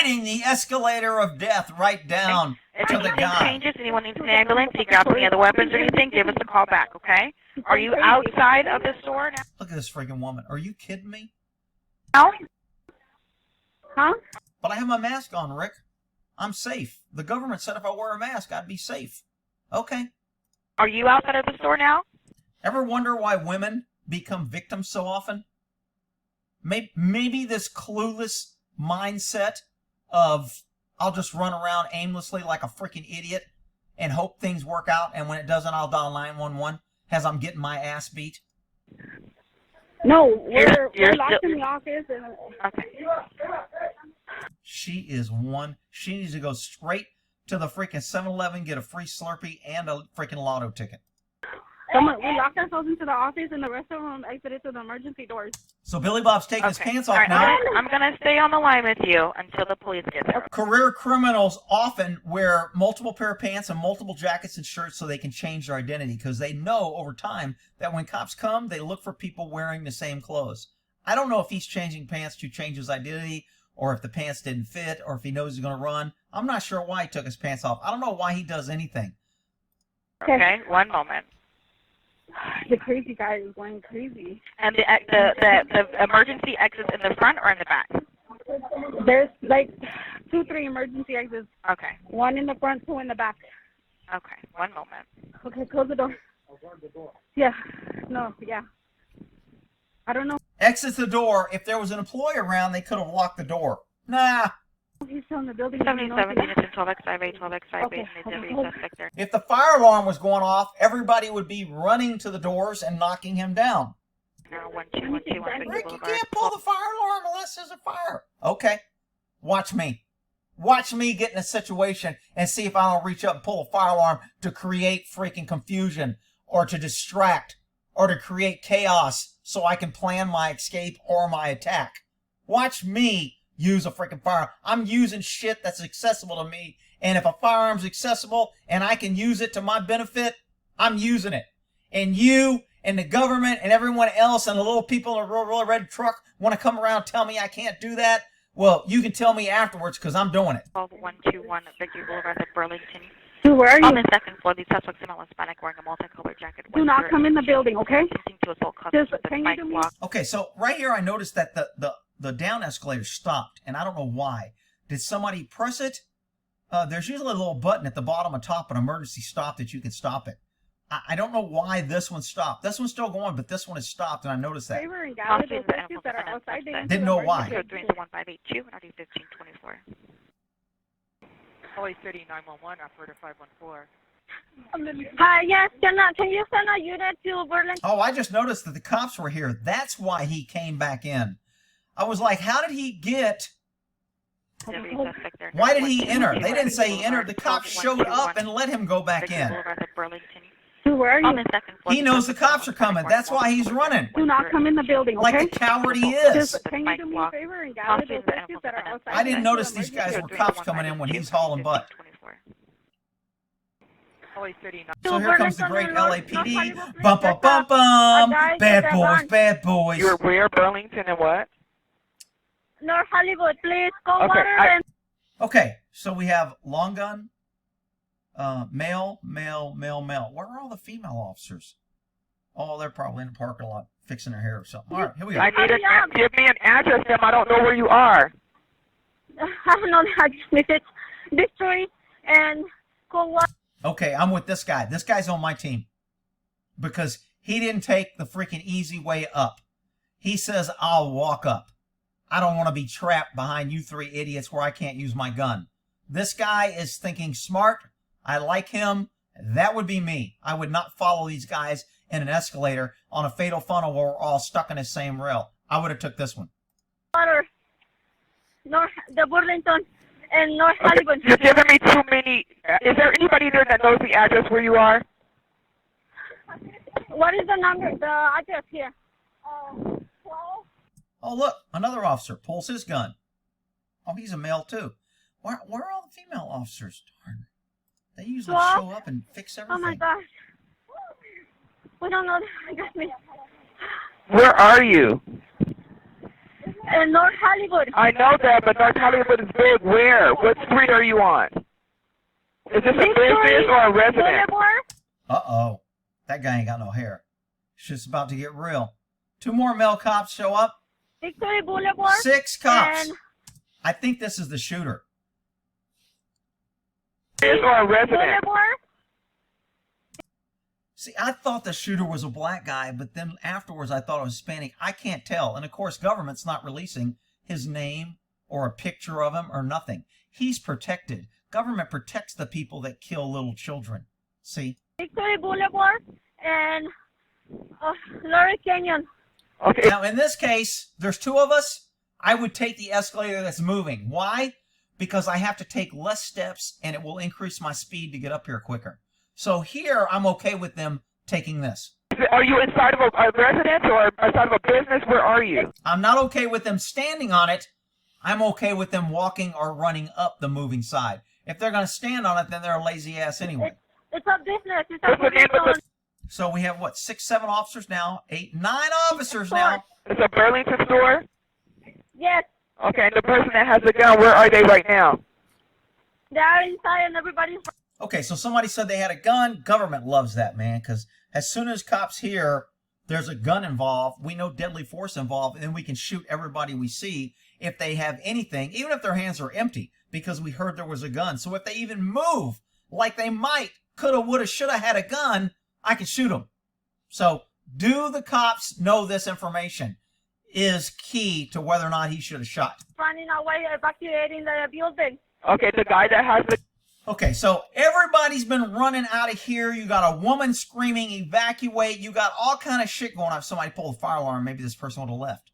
riding the escalator of death right down to the guy. If anything changes, anyone needs an ambulance, you grab any other weapons or anything, give us a call back, okay? Are you outside of the store now? Look at this freaking woman. Are you kidding me? No? Huh? But I have my mask on, Rick. I'm safe. The government said if I wear a mask, I'd be safe. Okay. Are you outside of the store now? Ever wonder why women become victims so often? Maybe this clueless mindset of I'll just run around aimlessly like a freaking idiot and hope things work out, and when it doesn't, I'll dial 911 as I'm getting my ass beat. No, we're locked in the office. Okay. She is one. She needs to go straight to the freaking 7-Eleven, get a free Slurpee and a freaking lotto ticket. We locked ourselves into the office, and the rest of them exited through the emergency doors. So Billy Bob's taking his pants off now. I'm going to stay on the line with you until the police get there. Career criminals often wear multiple pair of pants and multiple jackets and shirts so they can change their identity, because they know over time that when cops come, they look for people wearing the same clothes. I don't know if he's changing pants to change his identity, or if the pants didn't fit, or if he knows he's going to run. I'm not sure why he took his pants off. I don't know why he does anything. Okay, one moment. The crazy guy is going crazy. And the emergency exits in the front or in the back? There's like 2-3 emergency exits. Okay. One in the front, 2 in the back. Okay, one moment. Okay, close the door. Yeah. No, yeah. I don't know. Exits the door. If there was an employee around, they could have locked the door. Nah. He's still in the building. 77 units in 12X58, 12X58, and the WSS sector. If the fire alarm was going off, everybody would be running to the doors and knocking him down. Now, 1212 Rick, you can't pull the fire alarm unless there's a fire. Okay. Watch me. Watch me get in a situation and see if I don't reach up and pull a fire alarm to create freaking confusion or to distract or to create chaos so I can plan my escape or my attack. Watch me use a freaking firearm. I'm using shit that's accessible to me, and if a firearm's accessible and I can use it to my benefit, I'm using it. And you and the government and everyone else and the little people in a real red truck want to come around and tell me I can't do that? Well, you can tell me afterwards because I'm doing it. 121 Victory Boulevard at Burlington. Dude, where are you? On the second floor, the suspect's in Hispanic wearing a multicolored jacket. Do not come in the building, okay? Just, okay, so right here I noticed that the down escalator stopped, and I don't know why. Did somebody press it? There's usually a little button at the bottom and top, an emergency stop that you can stop it. I don't know why this one stopped. This one's still going, but this one has stopped, and I noticed that. Didn't know why. 1522 and RD 1524. Always 3911, operator 514. Hi, yes, can you send a unit to Burlington? Oh, I just noticed that the cops were here. That's why he came back in. I was like, how did he get... Why did he enter? They didn't say he entered. The cops showed up and let him go back in. Where are you? He knows the cops are coming. That's why he's running. Do not come in the building, okay? Like the coward he is. Just, can you do me a favor and gather those rescues that are outside? I didn't notice these guys were cops coming in when he's hauling butt. So here comes the great LAPD. Bum, bum, bum, bum. Bad boys, bad boys. You're where, Burlington and what? North Hollywood, please. Cold water and... Okay, so we have long gun, male. Where are all the female officers? Oh, they're probably in the parking lot fixing their hair or something. All right, here we go. I need give me an address, ma'am. I don't know where you are. I don't know the address. It's Victory and Cold water. Okay, I'm with this guy. This guy's on my team because he didn't take the freaking easy way up. He says, I'll walk up. I don't want to be trapped behind you three idiots where I can't use my gun. This guy is thinking smart. I like him. That would be me. I would not follow these guys in an escalator on a fatal funnel where we're all stuck in the same rail. I would have took this one. Water. The Burlington and North Hollywood. You're giving me too many. Is there anybody there that knows the address where you are? What is the number? The address here. 12. Oh, look, another officer pulls his gun. Oh, he's a male, too. Where are all the female officers? Darn. They usually show up and fix everything. Oh, my gosh. We don't know. Where are you? in North Hollywood. I know that, but North Hollywood is big. Where? What street are you on? Is this a business or a residence? Boulevard. Uh-oh. That guy ain't got no hair. Shit's about to get real. 2 more male cops show up. Victory Boulevard. 6 cops. And I think this is the shooter. Business or a residence? Boulevard. See, I thought the shooter was a black guy, but then afterwards I thought it was Hispanic. I can't tell. And of course, government's not releasing his name or a picture of him or nothing. He's protected. Government protects the people that kill little children. See? Victory Boulevard and Laurel Canyon. Okay. Now, in this case, there's 2 of us. I would take the escalator that's moving. Why? Because I have to take less steps and it will increase my speed to get up here quicker. So here, I'm okay with them taking this. Are you inside of a residence or inside of a business? Where are you? I'm not okay with them standing on it. I'm okay with them walking or running up the moving side. If they're going to stand on it, then they're a lazy ass anyway. It's a business. It's What's the name of a the... So we have, what, 6, 7 officers now? 8, 9 officers now. It's a Burlington store? Yes. Okay, and the person that has the gun, where are they right now? They are inside and everybody's... Okay, so somebody said they had a gun. Government loves that, man, because as soon as cops hear there's a gun involved, we know deadly force involved, and then we can shoot everybody we see if they have anything, even if their hands are empty, because we heard there was a gun. So if they even move like they might, coulda, woulda, shoulda had a gun, I can shoot them. So do the cops know this information is key to whether or not he should have shot. running away, evacuating the building. Okay, the guy that has the... Okay, so everybody's been running out of here. You got a woman screaming, evacuate. You got all kind of shit going on. If somebody pulled a fire alarm, maybe this person would have left.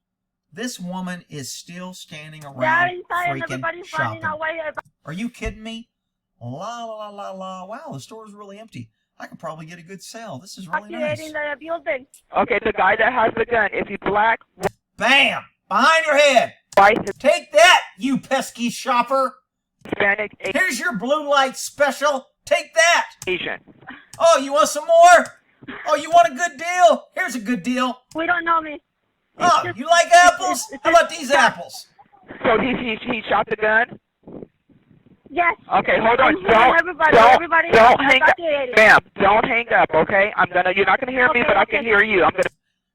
This woman is still standing around freaking shopping. Are you kidding me? La, la, la, la, la. Wow, the store is really empty. I could probably get a good sale. This is really nice. The building. Okay, the guy that has the gun, is he black? Bam! Behind your head! White? Take that, you pesky shopper! Hispanic? Here's your blue light special. Take that! Asian? Oh, you want some more? Oh, you want a good deal? Here's a good deal. We don't know me. Oh, you like apples? How about these apples? So he shot the gun? Yes. Okay, hold on. Everybody Don't hang up. Ma'am, don't hang up, okay? You're not gonna hear me, but I can hear you.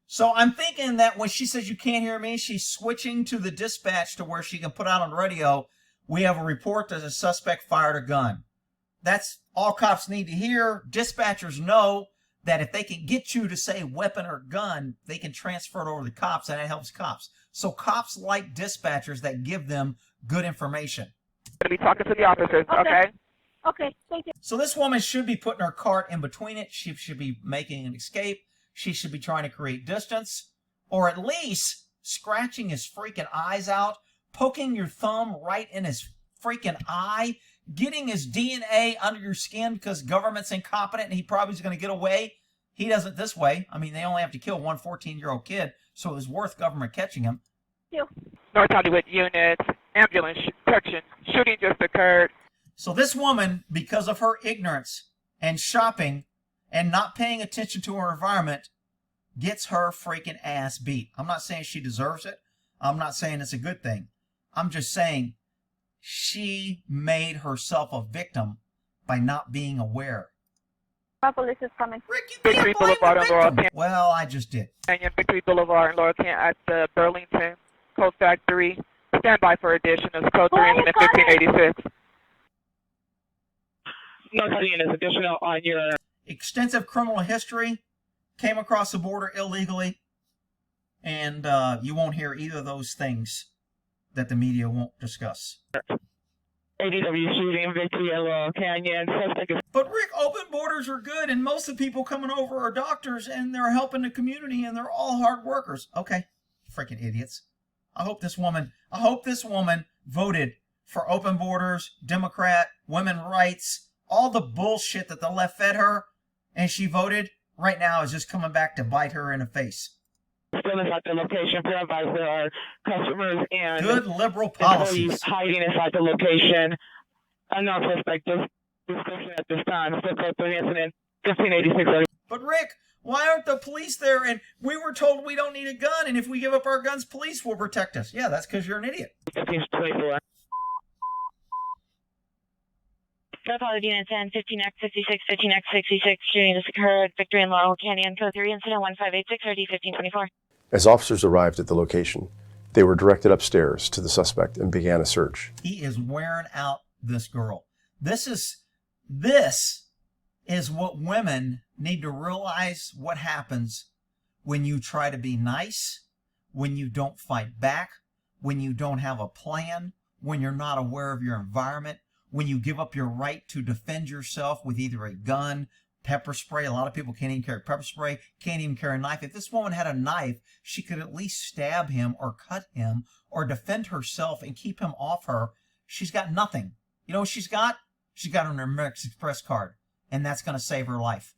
So I'm thinking that when she says you can't hear me, she's switching to the dispatch to where she can put out on the radio, we have a report that a suspect fired a gun. That's all cops need to hear. Dispatchers know that if they can get you to say weapon or gun, they can transfer it over to the cops, and that helps cops. So cops like dispatchers that give them good information. I'm going to be talking to the officers, okay? Okay, thank you. So this woman should be putting her cart in between it. She should be making an escape. She should be trying to create distance, or at least scratching his freaking eyes out, poking your thumb right in his freaking eye, getting his DNA under your skin because government's incompetent and he probably is going to get away. He does it this way. I mean, they only have to kill one 14-year-old kid, so it was worth government catching him. Thank you. North Hollywood units, ambulance protection, shooting just occurred. So this woman, because of her ignorance and shopping and not paying attention to her environment, gets her freaking ass beat. I'm not saying she deserves it. I'm not saying it's a good thing. I'm just saying she made herself a victim by not being aware. Police is coming. Rick, you Victory can't blame Boulevard the on Laurel victim. Well, I just did. Canyon, Victory Boulevard and Laurel Canyon at the Burlington Code Factory. Stand by for additional code 3 in 1586. No seeing is additional on your... Extensive criminal history, came across the border illegally, and you won't hear either of those things that the media won't discuss. ADW shooting, Victory and Laurel Canyon. But Rick, open borders are good, and most of the people coming over are doctors, and they're helping the community, and they're all hard workers. Okay, freaking idiots. I hope this woman voted for open borders, Democrat, women's rights, all the bullshit that the left fed her, and she voted. Right now is just coming back to bite her in the face. Still inside the location, provided there are customers and good liberal policies hiding inside the location. Unknown suspect description at this time. Still code 3 incident 1586. But Rick, Why aren't the police there? And we were told we don't need a gun, and if we give up our guns, police will protect us. Yeah, that's because you're an idiot. Apology unit 10, 15X66, 15X66, shooting just occurred, Victory and Laurel Canyon, code 3, incident 1586, RD 1524. As officers arrived at the location, they were directed upstairs to the suspect and began a search. He is wearing out this girl. This is what women need to realize what happens when you try to be nice, when you don't fight back, when you don't have a plan, when you're not aware of your environment, when you give up your right to defend yourself with either a gun, pepper spray. A lot of people can't even carry pepper spray, can't even carry a knife. If this woman had a knife, she could at least stab him or cut him or defend herself and keep him off her. She's got nothing. You know what she's got? She's got an American Express card, and that's going to save her life.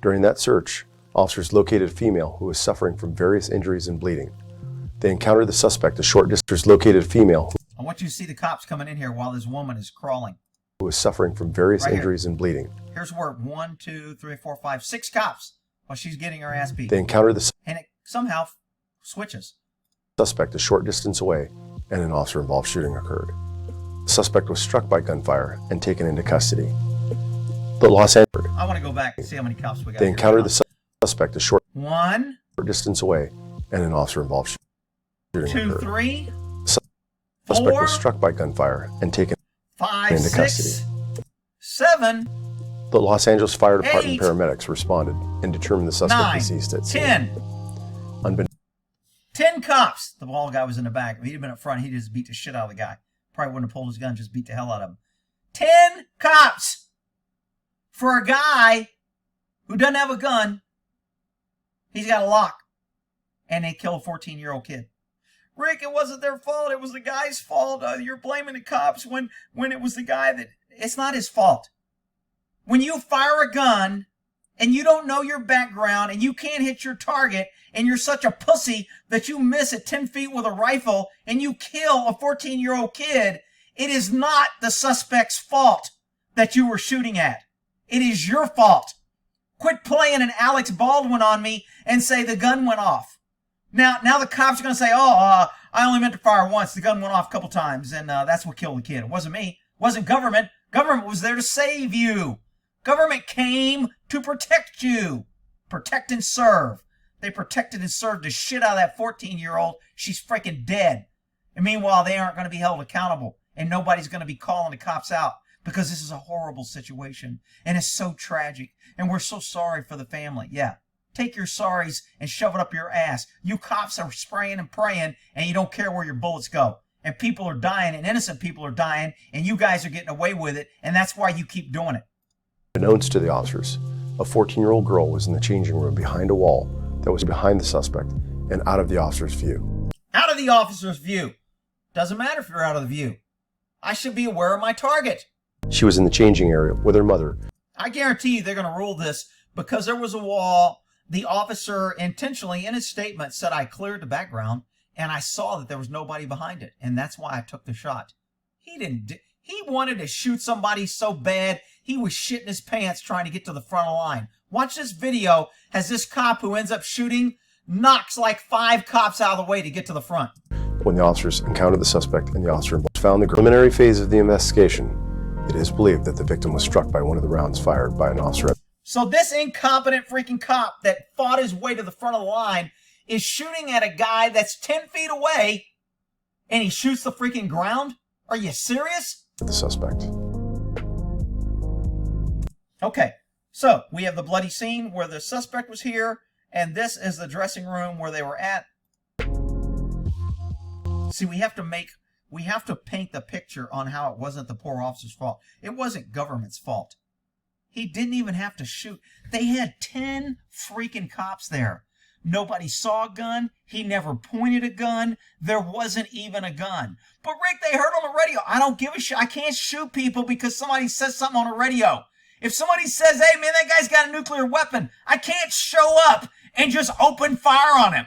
During that search, officers located a female who was suffering from various injuries and bleeding. They encountered the suspect a short distance. Located a female I want you to see the cops coming in here while this woman is crawling. Who was suffering from various Right injuries here. and bleeding. Here's where 1, 2, 3, 4, 5, 6 cops while she's getting her ass beat. They encountered the And it somehow switches. suspect a short distance away, and an officer-involved shooting occurred. The suspect was struck by gunfire and taken into custody. The Los Angeles. I want to go back and see how many cops we got. They here. encountered the suspect a short 1, distance away, and an officer-involved shooting 2, occurred. 3, The suspect 4, was struck by gunfire and taken 5, into 6, custody. 7, The Los Angeles Fire Department 8, paramedics responded and determined the suspect 9, deceased at scene. 10. Unbeknownst 10 cops. The bald guy was in the back. If he'd have been up front, he'd just beat the shit out of the guy. Probably wouldn't have pulled his gun, just beat the hell out of him. 10 cops for a guy who doesn't have a gun. He's got a lock. And they kill a 14-year-old kid. Rick, it wasn't their fault. It was the guy's fault. You're blaming the cops when it was the guy that... It's not his fault. When you fire a gun and you don't know your background and you can't hit your target and you're such a pussy that you miss at 10 feet with a rifle and you kill a 14-year-old kid, it is not the suspect's fault that you were shooting at. It is your fault. Quit playing an Alex Baldwin on me and say the gun went off. Now the cops are going to say, I only meant to fire once. The gun went off a couple times, and that's what killed the kid. It wasn't me. It wasn't government. Government was there to save you. Government came to protect you. Protect and serve. They protected and served the shit out of that 14-year-old. She's freaking dead. And meanwhile, they aren't going to be held accountable, and nobody's going to be calling the cops out because this is a horrible situation, and it's so tragic, and we're so sorry for the family. Yeah. Take your sorries and shove it up your ass. You cops are spraying and praying, and you don't care where your bullets go. And people are dying, and innocent people are dying, and you guys are getting away with it, and that's why you keep doing it. Unbeknownst to the officers, a 14-year-old girl was in the changing room behind a wall that was behind the suspect and out of the officer's view. Out of the officer's view. Doesn't matter if you're out of the view. I should be aware of my target. She was in the changing area with her mother. I guarantee you they're going to rule this because there was a wall. The officer intentionally in his statement said, I cleared the background and I saw that there was nobody behind it. And that's why I took the shot. He wanted to shoot somebody so bad, he was shitting his pants trying to get to the front of the line. Watch this video as this cop who ends up shooting knocks like 5 cops out of the way to get to the front. When the officers encountered the suspect and the officer found the preliminary phase of the investigation, it is believed that the victim was struck by one of the rounds fired by an officer. So this incompetent freaking cop that fought his way to the front of the line is shooting at a guy that's 10 feet away and he shoots the freaking ground? Are you serious? The suspect. Okay, so we have the bloody scene where the suspect was here, and this is the dressing room where they were at. See, we have to paint the picture on how it wasn't the poor officer's fault. It wasn't government's fault. He didn't even have to shoot. They had 10 freaking cops there. Nobody saw a gun. He never pointed a gun. There wasn't even a gun. But Rick, they heard on the radio. I don't give a shit. I can't shoot people because somebody says something on the radio. If somebody says, hey man, that guy's got a nuclear weapon, I can't show up and just open fire on him.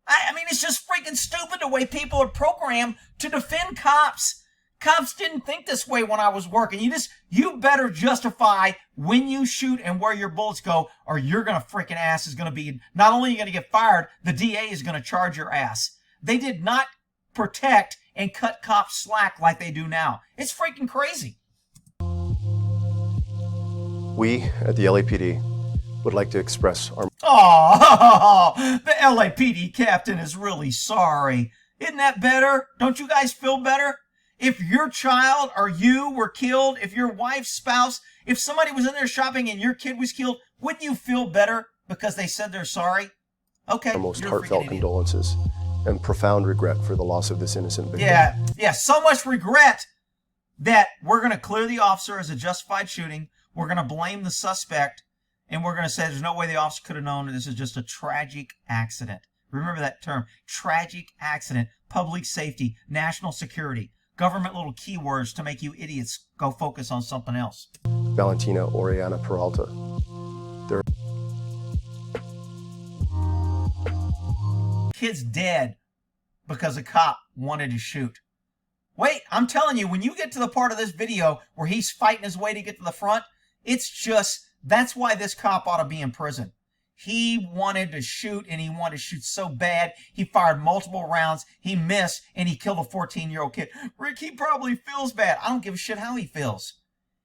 I mean, it's just freaking stupid the way people are programmed to defend cops. Cops didn't think this way when I was working. You better justify when you shoot and where your bullets go, or you're gonna freaking ass is gonna be, not only are you gonna get fired, the DA is gonna charge your ass. They did not protect and cut cops slack like they do now. It's freaking crazy. We at the LAPD would like to express our... Oh, the LAPD captain is really sorry. Isn't that better? Don't you guys feel better? If your child or you were killed, if your wife's spouse, if somebody was in there shopping and your kid was killed, wouldn't you feel better because they said they're sorry? Okay. Our most heartfelt condolences and profound regret for the loss of this innocent victim. Yeah, so much regret that we're going to clear the officer as a justified shooting. We're going to blame the suspect, and we're going to say there's no way the officer could have known this is just a tragic accident. Remember that term, tragic accident, public safety, national security, government little keywords to make you idiots go focus on something else. Valentina Orellana-Peralta. Kid's dead because a cop wanted to shoot. Wait, I'm telling you, when you get to the part of this video where he's fighting his way to get to the front, it's just, that's why this cop ought to be in prison. He wanted to shoot, and he wanted to shoot so bad, he fired multiple rounds, he missed, and he killed a 14-year-old kid. Rick, he probably feels bad. I don't give a shit how he feels.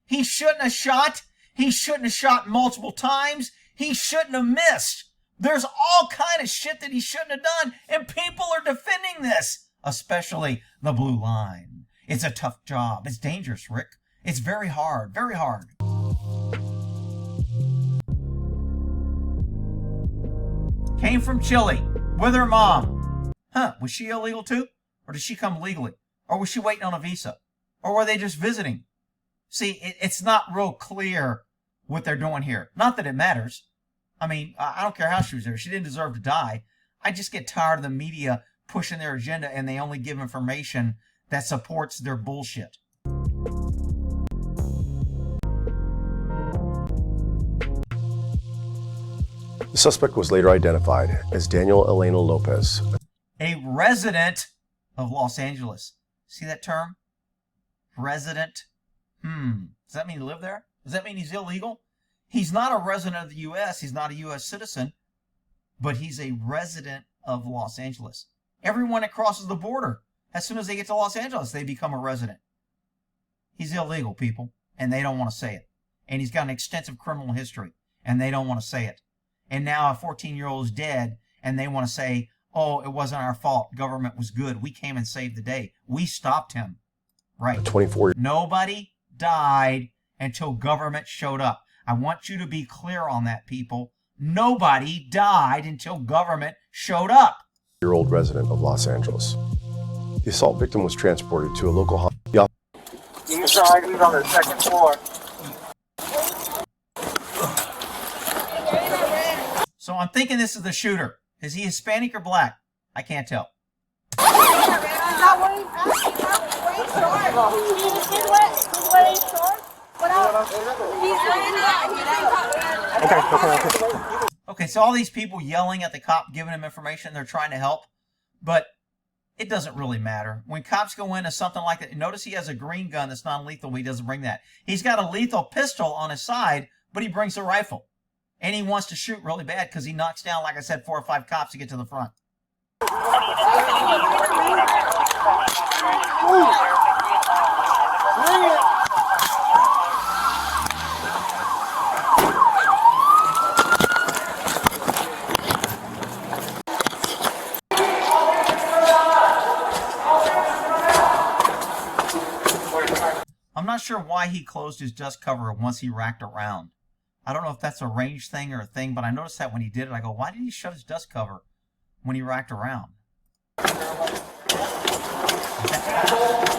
He shouldn't have shot. He shouldn't have shot multiple times. He shouldn't have missed. There's all kind of shit that he shouldn't have done, and people are defending this, especially the blue line. It's a tough job. It's dangerous, Rick. It's very hard, very hard. Came from Chile with her mom. Huh, was she illegal too? Or did she come legally? Or was she waiting on a visa? Or were they just visiting? See, it's not real clear what they're doing here. Not that it matters. I mean, I don't care how she was there. She didn't deserve to die. I just get tired of the media pushing their agenda, and they only give information that supports their bullshit. The suspect was later identified as Daniel Elena Lopez. A resident of Los Angeles. See that term? Resident. Does that mean he lived there? Does that mean he's illegal? He's not a resident of the U.S. He's not a U.S. citizen, but he's a resident of Los Angeles. Everyone that crosses the border, as soon as they get to Los Angeles, they become a resident. He's illegal, people, and they don't want to say it. And he's got an extensive criminal history, and they don't want to say it. And now a 14-year-old is dead, and they want to say, oh, it wasn't our fault. Government was good. We came and saved the day. We stopped him. Right. 24. Nobody died until government showed up. I want you to be clear on that, people. Nobody died until government showed up. Year-old resident of Los Angeles. The assault victim was transported to a local hospital. He's on the second floor. So I'm thinking this is the shooter. Is he Hispanic or black? I can't tell. Okay, so all these people yelling at the cop, giving him information, they're trying to help, but it doesn't really matter. When cops go into something like that, notice he has a green gun that's non-lethal, but he doesn't bring that. He's got a lethal pistol on his side, but he brings a rifle. And he wants to shoot really bad because he knocks down, like I said, 4 or 5 cops to get to the front. I'm not sure why he closed his dust cover once he racked around. I don't know if that's a range thing or a thing, but I noticed that when he did it, I go, why did he shut his dust cover when he racked around?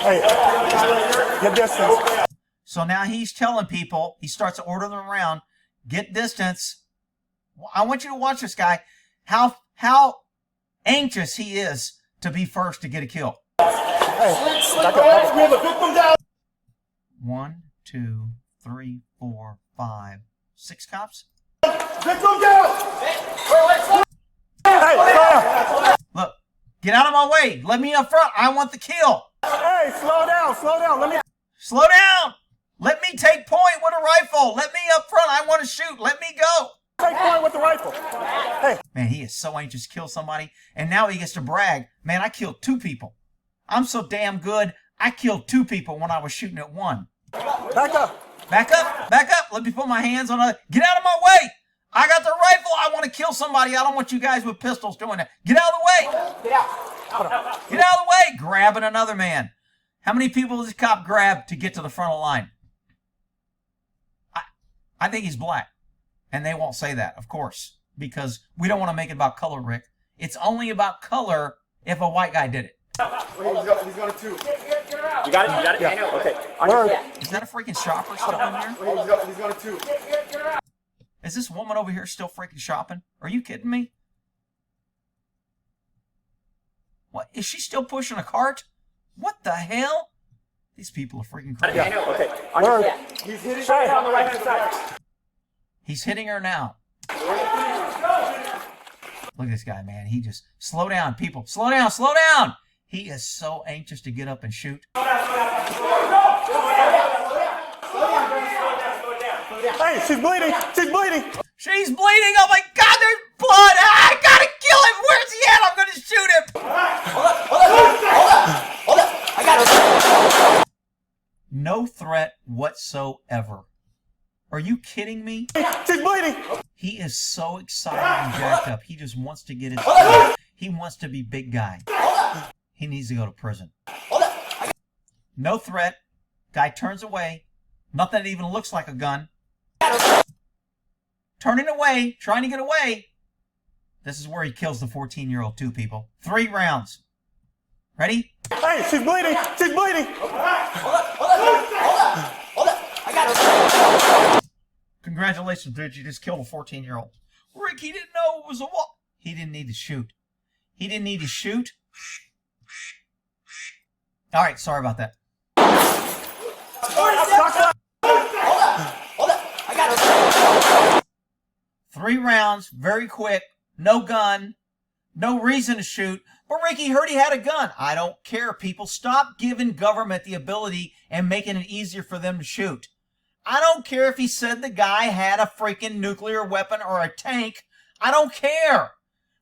Hey, get distance. So now he's telling people, he starts ordering them around, get distance. I want you to watch this guy, how anxious he is to be first to get a kill. Hey, back up. We have a victim down. 1, 2, 3, 4, 5, 6 cops. Victim down. Hey, fire. Look, get out of my way. Let me up front. I want the kill. Hey, slow down, slow down. Let me. Slow down. Let me take point with a rifle. Let me up front. I want to shoot. Let me go. Take point with the rifle. Hey. Man, he is so anxious to kill somebody. And now he gets to brag. Man, I killed 2 people. I'm so damn good. I killed 2 people when I was shooting at 1. Back up. Back up. Back up. Let me put my hands on a... Get out of my way. I got the rifle. I want to kill somebody. I don't want you guys with pistols doing that. Get out of the way. Get out. Get out of the way. Grabbing another man. How many people does this cop grab to get to the front of the line? I think he's black. And they won't say that, of course, because we don't want to make it about color, Rick. It's only about color if a white guy did it. He's going to 2. You got it? You got it? Yeah. I know. Okay. Is that a freaking shopper still in here? He's going to 2. Is this woman over here still freaking shopping? Are you kidding me? What? Is she still pushing a cart? What the hell? These people are freaking crazy. I know. Okay. He's hitting Try it on the right hand side. He's hitting her now. Look at this guy, man. He just... Slow down, people. Slow down. Slow down. He is so anxious to get up and shoot. Hey, she's bleeding. She's bleeding. She's bleeding. Oh, my God. There's blood. Ah, I got to kill him. Where's he at? I'm going to shoot him. Hold up. I got it. No threat whatsoever. Are you kidding me? She's bleeding. He is so excited and jacked up. He just wants to get his... He wants to be big guy. He needs to go to prison. No threat. Guy turns away. Nothing that even looks like a gun. Turning away. Trying to get away. This is where he kills the 14-year-old too, people. 3 rounds. Ready? Hey, she's bleeding. She's bleeding. I got it. Congratulations, dude. You just killed a 14-year-old. Rick, he didn't know it was a wall. He didn't need to shoot. He didn't need to shoot. All right, sorry about that. Hold up. I got it. 3 rounds, very quick. No gun. No reason to shoot. But Ricky heard he had a gun. I don't care, people. Stop giving government the ability and making it easier for them to shoot. I don't care if he said the guy had a freaking nuclear weapon or a tank. I don't care.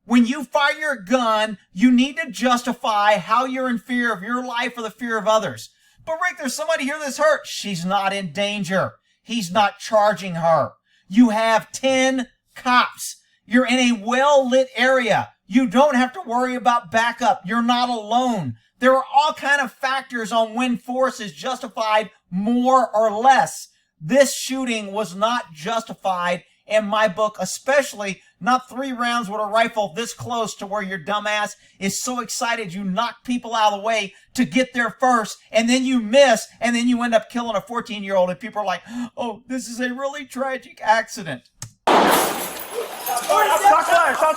When you fire your gun, you need to justify how you're in fear of your life or the fear of others. But Rick, there's somebody here that's hurt. She's not in danger. He's not charging her. You have 10 cops. You're in a well-lit area. You don't have to worry about backup. You're not alone. There are all kinds of factors on when force is justified more or less. This shooting was not justified in my book, especially not 3 rounds with a rifle this close to where your dumbass is so excited you knock people out of the way to get there first, and then you miss, and then you end up killing a 14-year-old, and people are like, oh, this is a really tragic accident. Shots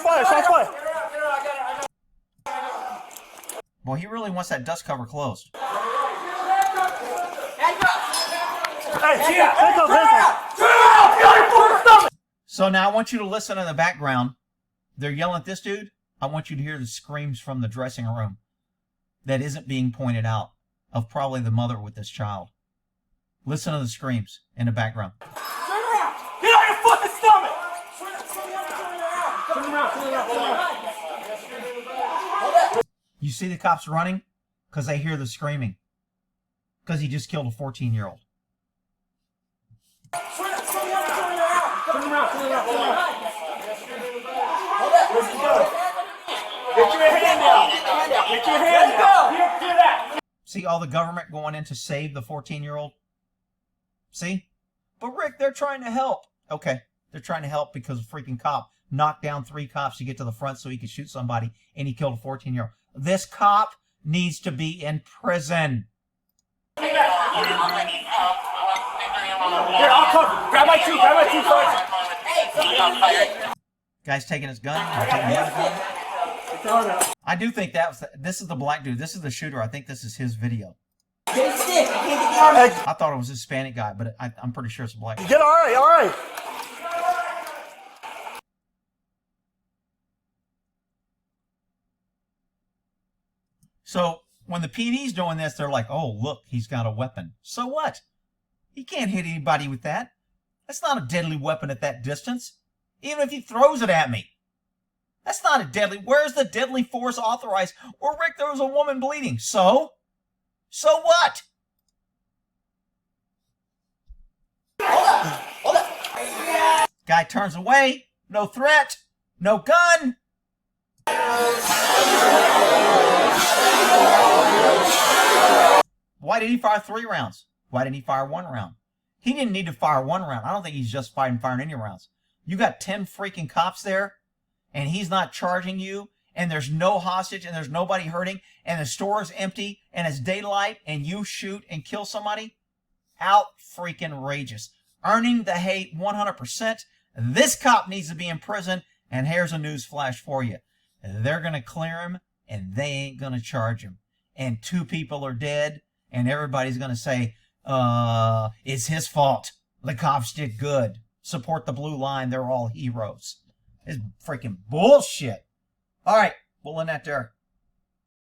fired. Boy, he really wants that dust cover closed. Hey, So now I want you to listen in the background. They're yelling at this dude. I want you to hear the screams from the dressing room that isn't being pointed out of probably the mother with this child. Listen to the screams in the background. Get on your fucking stomach! You see the cops running? Because they hear the screaming. Because he just killed a 14-year-old. See all the government going in to save the 14-year-old? See? But Rick, they're trying to help. Okay, they're trying to help because a freaking cop knocked down 3 cops to get to the front so he could shoot somebody, and he killed a 14-year-old. This cop needs to be in prison. Here, I'll come. Grab my two first. Guy's taking his gun. Taking the other gun. I do think this is the black dude. This is the shooter. I think this is his video. I thought it was a Hispanic guy, but I'm pretty sure it's a black guy. Get all right. So when the PD's doing this, they're like, oh, look, he's got a weapon. So what? He can't hit anybody with that. That's not a deadly weapon at that distance. Even if he throws it at me. That's not a deadly... Where's the deadly force authorized? Well, Rick, there was a woman bleeding. So? So what? Hold up. Guy turns away. No threat. No gun. Why did he fire 3 rounds? Why didn't he fire 1 round? He didn't need to fire 1 round. I don't think he's justified in firing any rounds. You got 10 freaking cops there, and he's not charging you, and there's no hostage, and there's nobody hurting, and the store is empty, and it's daylight, and you shoot and kill somebody? Out freaking rageous. Earning the hate 100%. This cop needs to be in prison, and here's a news flash for you. They're going to clear him, and they ain't going to charge him. And 2 people are dead, and everybody's going to say, it's his fault. The cops did good. Support the blue line. They're all heroes. It's freaking bullshit. All right, we'll end that there.